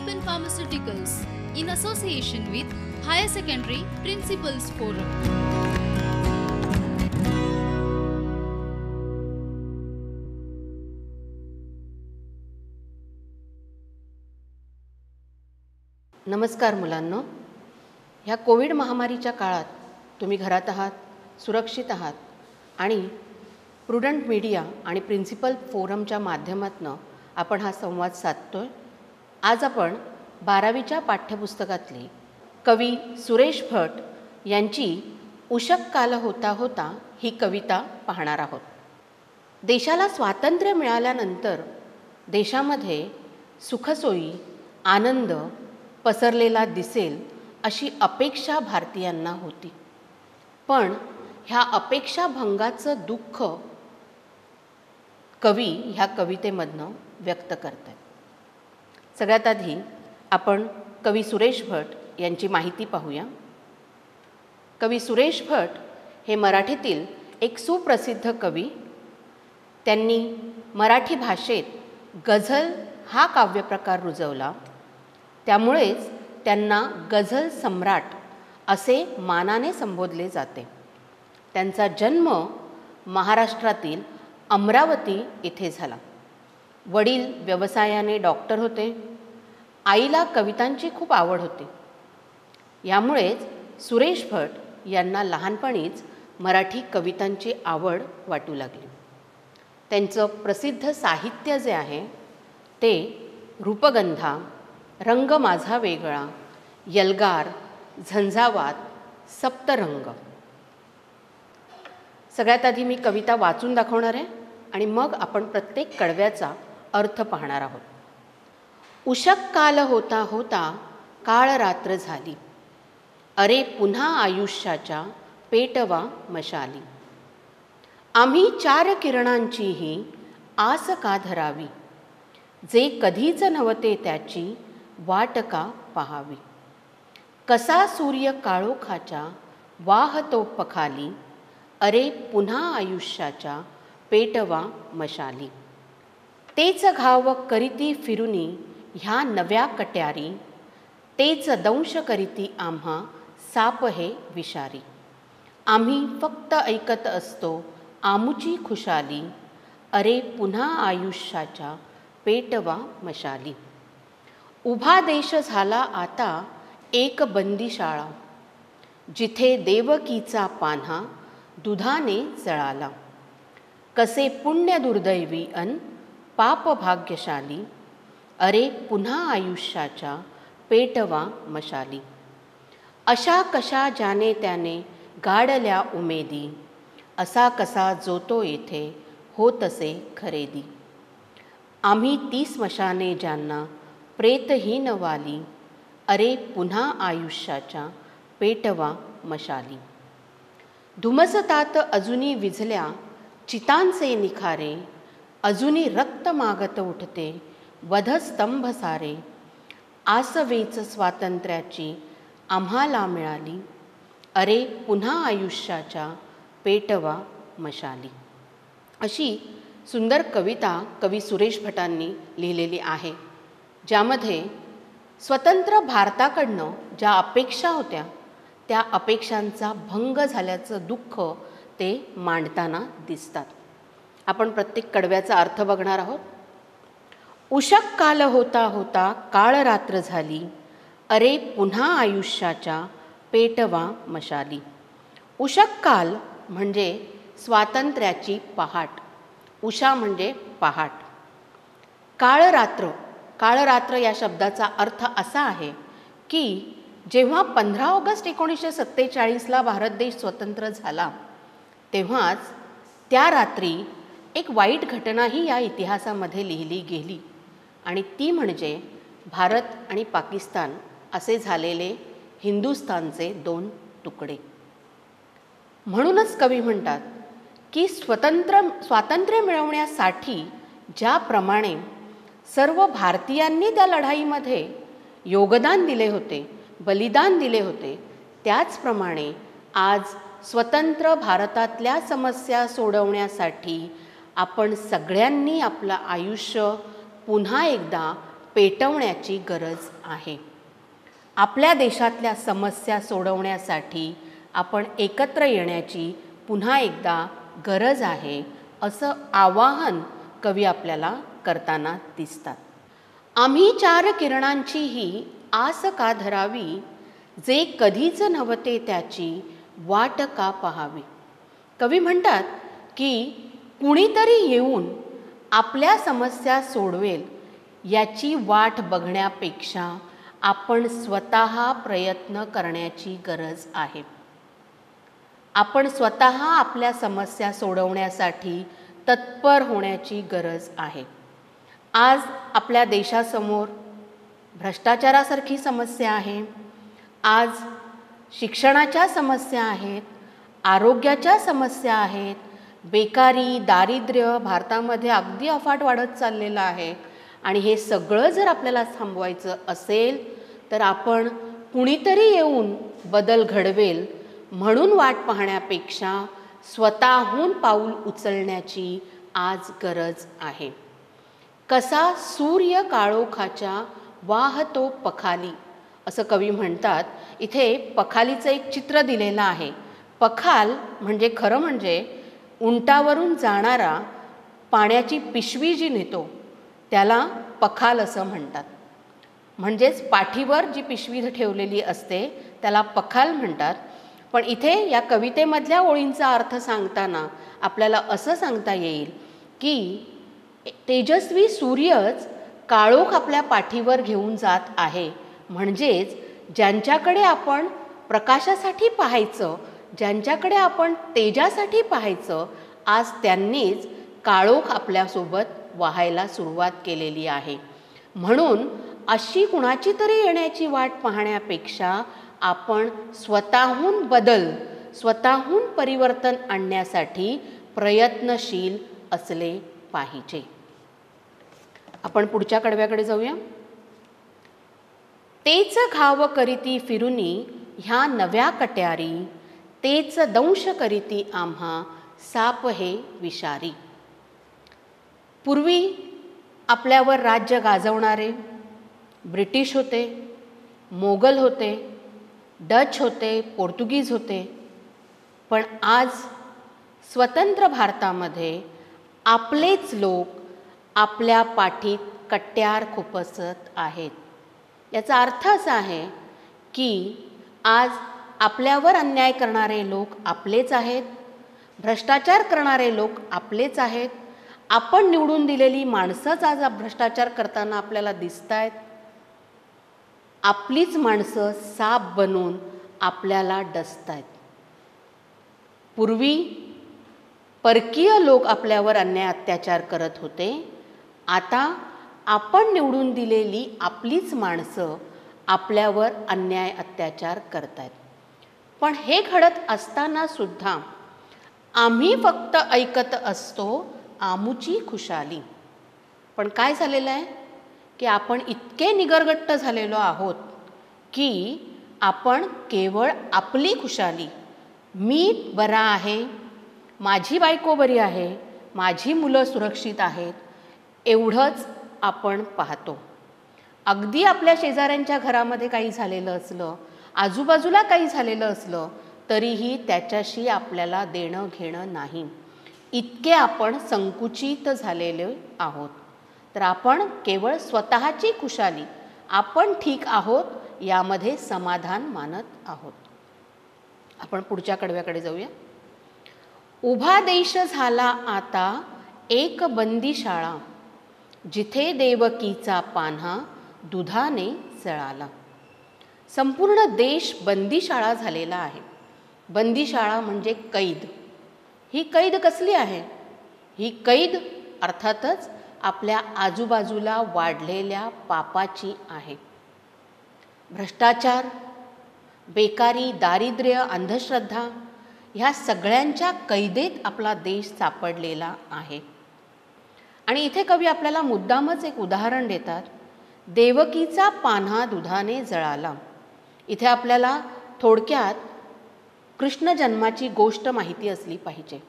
Neopen Pharmaceuticals in association with Higher Secondary Principals Forum. नमस्कार मुलांनो, ह्या कोविड महामारीच्या काळात तुम्ही घरात आहात, सुरक्षित आहात आणि प्रुडंट मीडिया आणि प्रिन्सिपल फोरमच्या माध्यमातून आपण हा संवाद साधतोय. आज आपण 12वीच्या पाठ्यपुस्तकातली कवी सुरेश भट यांची उषक काल होता होता ही कविता पाहणार आहोत. देशाला स्वातंत्र्य मिळाल्यानंतर देशामध्ये सुखसोयी, आनंद पसरलेला दिसेल अशी अपेक्षा भारतीयांना होती. पण ह्या अपेक्षाभंगाचं दुःख कवी ह्या कवितेमधनं व्यक्त करतात. सगळ्यात आधी आपण कवी सुरेश भट यांची माहिती पाहूया. कवी सुरेश भट हे मराठीतील एक सुप्रसिद्ध कवी. त्यांनी मराठी भाषेत गझल हा काव्यप्रकार रुजवला. त्यामुळेच त्यांना गझल सम्राट असे मानाने संबोधले जाते. त्यांचा जन्म महाराष्ट्रातील अमरावती येथे झाला. वडील व्यवसायाने डॉक्टर होते. आईला कवितांची खूप आवड होती. यामुळेच सुरेश भट यांना लहानपणीच मराठी कवितांची आवड वाटू लागली. त्यांचं प्रसिद्ध साहित्य जे आहे ते रूपगंधा, रंग माझा वेगळा, यलगार, झंझावात, सप्तरंग. सगळ्यात आधी मी कविता वाचून दाखवणार आहे आणि मग आपण प्रत्येक कडव्याचा अर्थ पाहणार आहोत. उषक काल होता होता काळ रात्र झाली, अरे पुन्हा आयुष्याच्या पेटवा मशाली. आम्ही चार किरणांचीही आस का धरावी, जे कधीच नव्हते त्याची वाट का पाहावी. कसा सूर्य काळोखाच्या वाहतो पखाली, अरे पुन्हा आयुष्याच्या पेटवा मशाली. तेच घाव करीती फिरुनी ह्या नव्या कट्यारी, तेच दंश करीती आम्हा साप हे विषारी. आम्ही फक्त ऐकत असतो आमुची खुशाली, अरे पुन्हा आयुष्याच्या पेटवा मशाली. उभा देश झाला आता एक बंदीशाळा, जिथे देवकीचा पान्हा दुधाने जळाला. कसे पुण्य दुर्दैवी अन पाप भाग्यशाली, अरे पुन्हा आयुष्याच्या पेटवा मशाली. अशा कशा ज्याने त्याने गाडल्या उमेदी, असा कसा जो तो येथे होतसे खरेदी. आम्ही ती स्मशाने ज्यांना प्रेतहीन वाली, अरे पुन्हा आयुष्याच्या पेटवा मशाली. धुमसतात अजुनी विझल्या चितांचे निखारे, अजुनी रक्त मागत उठते वधस्तंभ सारे. आसवेच स्वातंत्र्याची आम्हाला मिळाली, अरे पुन्हा आयुष्याच्या पेटवा मशाली. अशी सुंदर कविता कवी सुरेश भटांनी लिहिलेली आहे, ज्यामध्ये स्वतंत्र भारताकडनं ज्या अपेक्षा होत्या त्या अपेक्षांचा भंग झाल्याचं दुःख ते मांडताना दिसतात. आपण प्रत्येक कडव्याचा अर्थ बघणार आहोत. उषक काल होता होता काळ रात्र झाली, अरे पुन्हा आयुष्याच्या पेटवा मशाली. उषक काल म्हणजे स्वातंत्र्याची पहाट. उषा म्हणजे पहाट. काळरात्र, काळरात्र या शब्दाचा अर्थ असा आहे की जेव्हा 15 ऑगस्ट 1947ला भारत देश स्वतंत्र झाला, तेव्हाच त्या रात्री एक वाईट घटनाही या इतिहासामध्ये लिहिली गेली आणि ती म्हणजे भारत आणि पाकिस्तान असे झालेले हिंदुस्थानचे 2 तुकडे. म्हणूनच कवी म्हणतात की स्वातंत्र्य मिळवण्यासाठी ज्याप्रमाणे सर्व भारतीयांनी त्या लढाईमध्ये योगदान दिले होते, बलिदान दिले होते, त्याचप्रमाणे आज स्वतंत्र भारतातल्या समस्या सोडवण्यासाठी आपण सगळ्यांनी आपलं आयुष्य पुन्हा एकदा पेटवण्याची गरज आहे. आपल्या देशातल्या समस्या सोडवण्यासाठी आपण एकत्र येण्याची पुन्हा एकदा गरज आहे, असं आवाहन कवी आपल्याला करताना दिसतात. आम्ही चार किरणांचीही आस का धरावी, जे कधीच नव्हते त्याची वाट का पाहावी. कवी म्हणतात की कुणीतरी येऊन आपल्या समस्या सोडवेल याची वाट बघण्यापेक्षा आपण स्वतः प्रयत्न करण्याची गरज आहे. आपण स्वतः आपल्या समस्या सोडवण्यासाठी तत्पर होण्याची गरज आहे. आज आपल्या देशासमोर भ्रष्टाचारासारखी समस्या आहे, आज शिक्षणाच्या समस्या आहेत, आरोग्याच्या समस्या आहेत, बेकारी, दारिद्र्य भारतामध्ये अगदी अफाट वाढत चाललेलं आहे. आणि हे सगळं जर आपल्याला थांबवायचं असेल तर आपण कुणीतरी येऊन बदल घडवेल म्हणून वाट पाहण्यापेक्षा स्वतःहून पाऊल उचलण्याची आज गरज आहे. कसा सूर्य काळोखाच्या वाहतो पखाली, असं कवी म्हणतात. इथे पखालीचं एक चित्र दिलेलं आहे. पखाल म्हणजे खरं म्हणजे उंटावरून जाणारा पाण्याची पिशवी जी नेतो त्याला पखाल असं म्हणतात. म्हणजेच पाठीवर जी पिशवी ठेवलेली असते त्याला पखाल म्हणतात. पण इथे या कवितेमधल्या ओळींचा अर्थ सांगताना आपल्याला असं सांगता येईल की तेजस्वी सूर्यच काळोख आपल्या पाठीवर घेऊन जात आहे. म्हणजेच ज्यांच्याकडे आपण प्रकाशासाठी पाहायचं, ज्यांच्याकडे आपण तेजासाठी पाहायचं, आज त्यांनीच काळोख आपल्यासोबत वाहायला सुरुवात केलेली आहे. म्हणून अशी कुणाची तरी येण्याची वाट पाहण्यापेक्षा आपण स्वतःहून बदल, स्वतःहून परिवर्तन आणण्यासाठी प्रयत्नशील असले पाहिजे. आपण पुढच्या कडव्याकडे जाऊया. तेच घाव करीती फिरुनी ह्या नव्या कट्यारी, तेच दंश करीती आम्हा साप हे विषारी. पूर्वी आपल्यावर राज्य गाजवणारे ब्रिटिश होते, मोगल होते, डच होते, पोर्तुगीज होते. पण आज स्वतंत्र भारतामध्ये आपलेच लोक आपल्या पाठीत कट्यार खुपसत आहेत. याचा अर्थ असा आहे की आज आपल्यावर अन्याय करणारे लोक आपलेच आहेत, भ्रष्टाचार करणारे लोक आपलेच आहेत. आपण निवडून दिलेली माणसंच आज भ्रष्टाचार करताना आपल्याला दिसत आहेत. आपलीच माणसं साप बनून आपल्याला डसत आहेत. पूर्वी परकीय लोक आपल्यावर अन्याय अत्याचार करत होते, आता आपण निवडून दिलेली आपलीच माणसं आपल्यावर अन्याय अत्याचार करत आहेत. पण हे घडत असताना सुद्धा आम्ही फक्त ऐकत असतो आमुची खुशाली. पण काय झालेलं आहे की आपण इतके निगरगट्ट झालेलो आहोत की आपण केवळ आपली खुशाली, मी बरा आहे, माझी बायको बरी आहे, माझी मुलं सुरक्षित आहेत, एवढंच आपण पाहतो. अगदी आपल्या शेजाऱ्यांच्या घरामध्ये काही झालेलं असलं, आजूबाजूला काही झालेलं असलं तरीही त्याच्याशी आपल्याला देणं घेणं नाही. इतके आपण संकुचित झालेले आहोत. तर आपण केवळ स्वतःची खुशाली, आपण ठीक आहोत यामध्ये समाधान मानत आहोत. आपण पुढच्या कडव्याकडे जाऊया. उभा देश झाला आता एक बंदीशाळा, जिथे देवकीचा पान्हा दुधाने जळाला. संपूर्ण देश बंदीशाळा झालेला आहे. बंदीशाळा म्हणजे कैद. ही कैद कसली आहे? ही कैद अर्थातच आपल्या आजूबाजूला वाढलेल्या पापाची आहे. भ्रष्टाचार, बेकारी, दारिद्र्य, अंधश्रद्धा ह्या सगळ्यांच्या कैदेत आपला देश सापडलेला आहे. आणि इथे कवी आपल्याला मुद्दामच एक उदाहरण देतात. देवकीचा पान्हा दुधाने जळाला. इथे आपल्याला थोडक्यात कृष्ण जन्माची गोष्ट माहिती असली पाहिजे.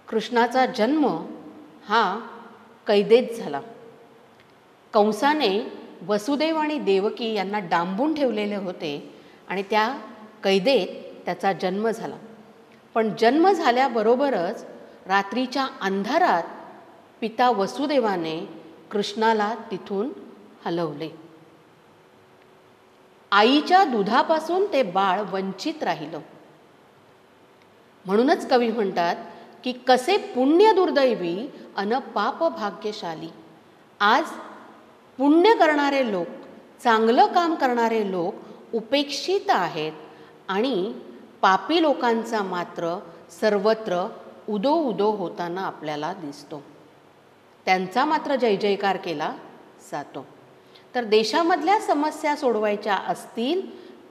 कृष्णाचा जन्म हा कैदेत झाला. कंसाने वसुदेव आणि देवकी यांना डांबून ठेवलेले होते आणि त्या कैदेत त्याचा जन्म झाला. पण जन्म झाल्याबरोबरच रात्रीच्या अंधारात पिता वसुदेवाने कृष्णाला तिथून हलवले. आईच्या दुधापासून ते बाळ वंचित राहिलं. म्हणूनच कवी म्हणतात की कसे पुण्य दुर्दैवी अन पाप भाग्यशाली. आज पुण्य करणारे लोक, चांगलं काम करणारे लोक उपेक्षित आहेत आणि पापी लोकांचा मात्र सर्वत्र उदो उदो होताना आपल्याला दिसतो. त्यांचा मात्र जय जयकार केला जातो. तर देशामधल्या समस्या सोडवायच्या असतील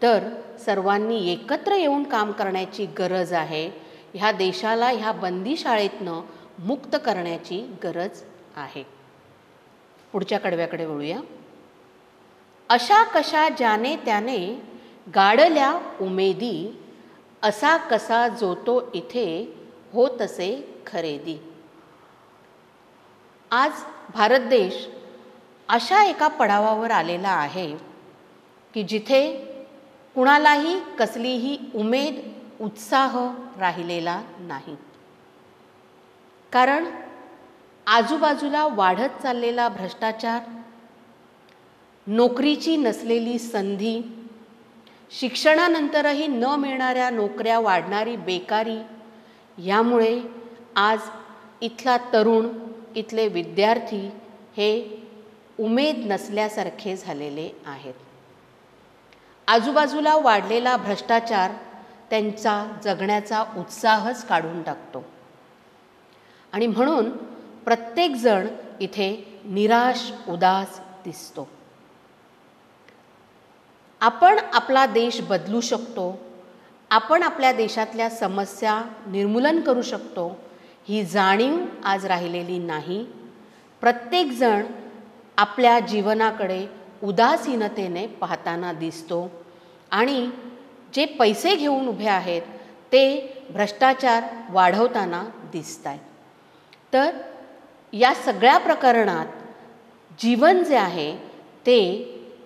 तर सर्वांनी एकत्र येऊन काम करण्याची गरज आहे. ह्या देशाला ह्या बंदीशाळेतनं मुक्त करण्याची गरज आहे. पुढच्या कडव्याकडे वळूया. अशा कशा ज्याने त्याने गाडल्या उमेदी, असा कसा जो तो इथे हो तसे खरेदी. आज भारत देश अशा एका पडावावर आलेला आहे की जिथे कुणालाही कसलीही उमेद, उत्साह राहिलेला नाही. कारण आजूबाजूला वाढत चाललेला भ्रष्टाचार, नोकरीची नसलेली संधी, शिक्षणानंतरही न मिळणाऱ्या नोकऱ्या, वाढणारी बेकारी, यामुळे आज इथला तरुण, इथले विद्यार्थी हे उमेद नसल्यासारखे झालेले आहेत. आजूबाजूला वाढलेला भ्रष्टाचार त्यांचा जगण्याचा उत्साहच काढून टाकतो आणि म्हणून प्रत्येकजण इथे निराश, उदास दिसतो. आपण आपला देश बदलू शकतो, आपण आपल्या देशातल्या समस्या निर्मूलन करू शकतो, ही जाणीव आज राहिलेली नाही. प्रत्येकजण आपल्या जीवनाकडे उदासीनतेने पाहताना दिसतो आणि जे पैसे घेऊन उभे आहेत ते भ्रष्टाचार वाढवताना दिसत आहेत. तर या सगळ्या प्रकरणात जीवन जे आहे ते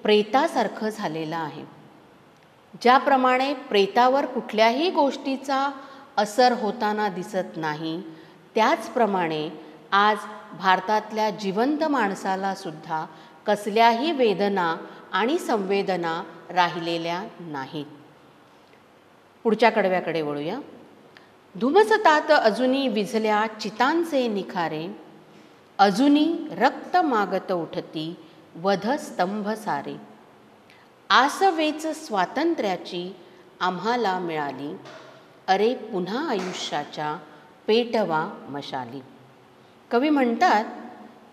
प्रेतासारखं झालेलं आहे. ज्याप्रमाणे प्रेतावर कुठल्याही गोष्टीचा असर होताना दिसत नाही, त्याचप्रमाणे आज भारतातल्या जिवंत माणसाला सुद्धा कसल्याही वेदना आणि संवेदना राहिलेल्या नाहीत. पुढच्या कडव्याकडे वळूया. धुमसतात अजुनी विझल्या चितांचे निखारे, अजुनी रक्त मागत उठती वध स्तंभ सारे. आसवेच स्वातंत्र्याची आम्हाला मिळाली, अरे पुन्हा आयुष्याच्या पेटवा मशाली. कवी म्हणतात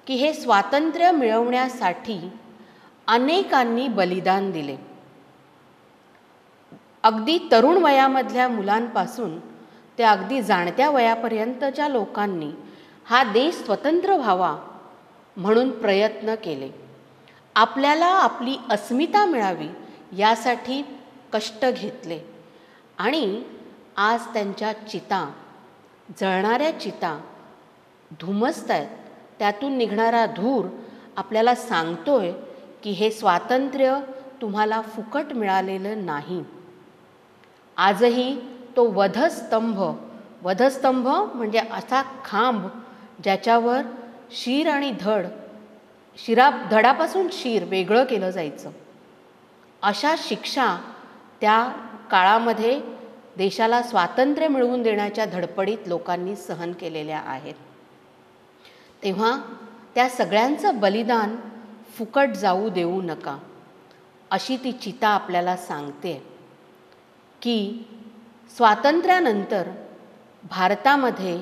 की हे स्वातंत्र्य मिळवण्यासाठी अनेकांनी बलिदान दिले. अगदी तरुण वयामधल्या मुलांपासून ते अगदी जाणत्या वयापर्यंतच्या लोकांनी हा देश स्वतंत्र व्हावा म्हणून प्रयत्न केले. आपल्याला आपली अस्मिता मिळावी यासाठी कष्ट घेतले आणि आज त्यांच्या चिता, जळणाऱ्या चिता धुमसत आहेत. त्यातून निघणारा धूर आपल्याला सांगतोय की हे स्वातंत्र्य तुम्हाला फुकट मिळालेलं नाही. आजही तो वधस्तंभ म्हणजे असा खांब ज्याच्यावर शीर आणि धडापासून शीर वेगळं केलं जायचं, अशा शिक्षा त्या काळामध्ये देशाला स्वातंत्र्य मिळवून देण्याच्या धडपडीत लोकांनी सहन केलेल्या आहेत. तेव्हा त्या सगळ्यांचं बलिदान फुकट जाऊ देऊ नका, अशी ती चिता आपल्याला सांगते की स्वातंत्र्यानंतर भारतामध्ये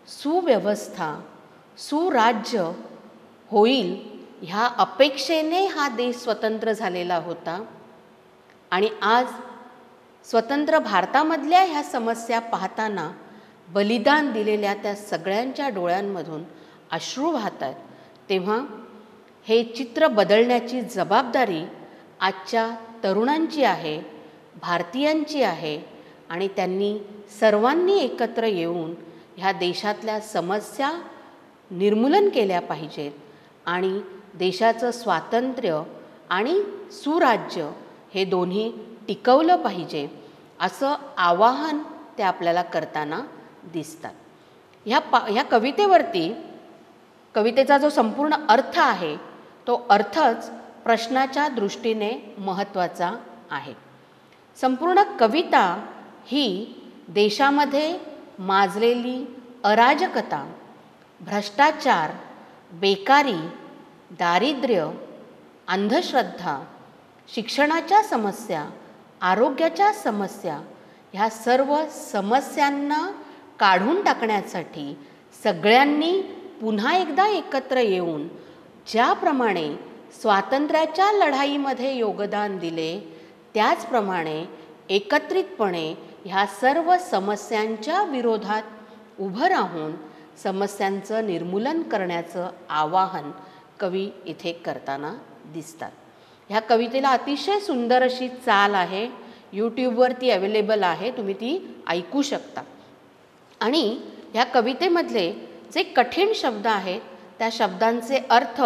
सुव्यवस्था, सुराज्य होईल ह्या अपेक्षेने हा देश स्वतंत्र झालेला होता. आणि आज स्वतंत्र भारतामधल्या ह्या समस्या पाहताना बलिदान दिलेल्या त्या सगळ्यांच्या डोळ्यांमधून अश्रू वाहत आहेत. तेव्हा हे चित्र बदलण्याची जबाबदारी आजच्या तरुणांची आहे, भारतीयांची आहे आणि त्यांनी सर्वांनी एकत्र येऊन ह्या देशातल्या समस्या निर्मूलन केल्या पाहिजेत आणि देशाचं स्वातंत्र्य आणि सुराज्य हे दोन्ही टिकवलं पाहिजे असं आवाहन ते आपल्याला करताना दिसतात. ह्या कवितेवरती कवितेचा जो संपूर्ण अर्थ आहे तो अर्थच प्रश्नाच्या दृष्टीने महत्त्वाचा आहे. संपूर्ण कविता ही देशामध्ये माजलेली अराजकता, भ्रष्टाचार, बेकारी, दारिद्र्य, अंधश्रद्धा, शिक्षणाच्या समस्या, आरोग्याच्या समस्या ह्या सर्व समस्यांना काढून टाकण्यासाठी सगळ्यांनी पुन्हा एकदा एकत्र येऊन ज्याप्रमाणे स्वातंत्र्याच्या लढाईमध्ये योगदान दिले त्याचप्रमाणे एकत्रितपणे ह्या सर्व समस्यांच्या विरोधात उभं राहून समस्यांचं निर्मूलन करण्याचं आवाहन कवी इथे करताना दिसतात. ह्या कवितेला अतिशय सुंदर अशी चाल आहे. यूट्यूबवरती अवेलेबल आहे, तुम्ही ती ऐकू शकता. आणि ह्या कवितेमधले जे कठीण शब्द आहेत त्या शब्दांचे अर्थ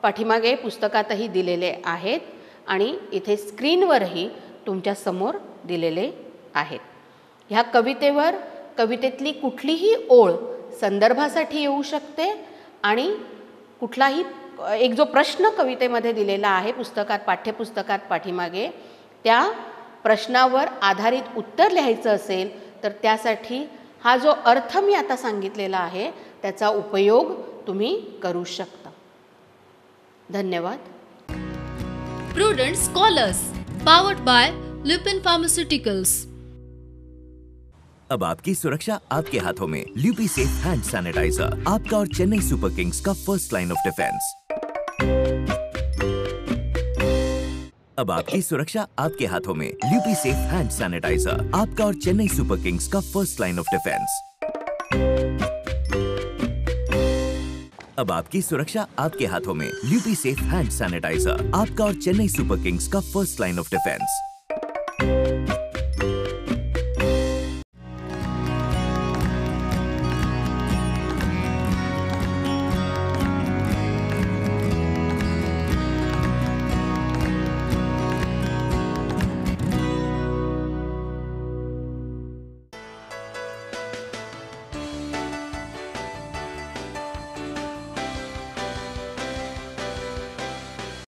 पाठीमागे पुस्तकातही दिलेले आहेत आणि इथे स्क्रीनवरही तुमच्या समोर दिलेले आहेत. ह्या कवितेवर कवितेतली कुठलीही ओळ संदर्भासाठी येऊ शकते आणि कुठलाही एक जो प्रश्न कवितेमध्ये दिलेला आहे पुस्तकात, पाठ्यपुस्तकात पाठीमागे, त्या प्रश्नावर आधारित उत्तर लिहायचं असेल तर त्यासाठी हा जो अर्थ मी आता सांगितलेला आहे त्याचा उपयोग तुम्ही करू शकता. धन्यवाद. Prudent Scholars, powered by Lupin Pharmaceuticals. अब आपकी सुरक्षा आपके हाथों में. ल्यूपी सेफ हैंड सैनिटाइजर, आपका और चेन्नई सुपर किंग्स का फर्स्ट लाइन ऑफ डिफेंस. अब आपकी सुरक्षा आपके हाथों में. ल्यूपी सेफ हैंड सैनिटाइजर, आपका और चेन्नई सुपर किंग्स का फर्स्ट लाइन ऑफ डिफेंस. अब आपकी सुरक्षा आपके हाथों में. ल्यूपी सेफ हैंड सैनिटाइजर, आपका और चेन्नई सुपर किंग्स का फर्स्ट लाइन ऑफ डिफेंस.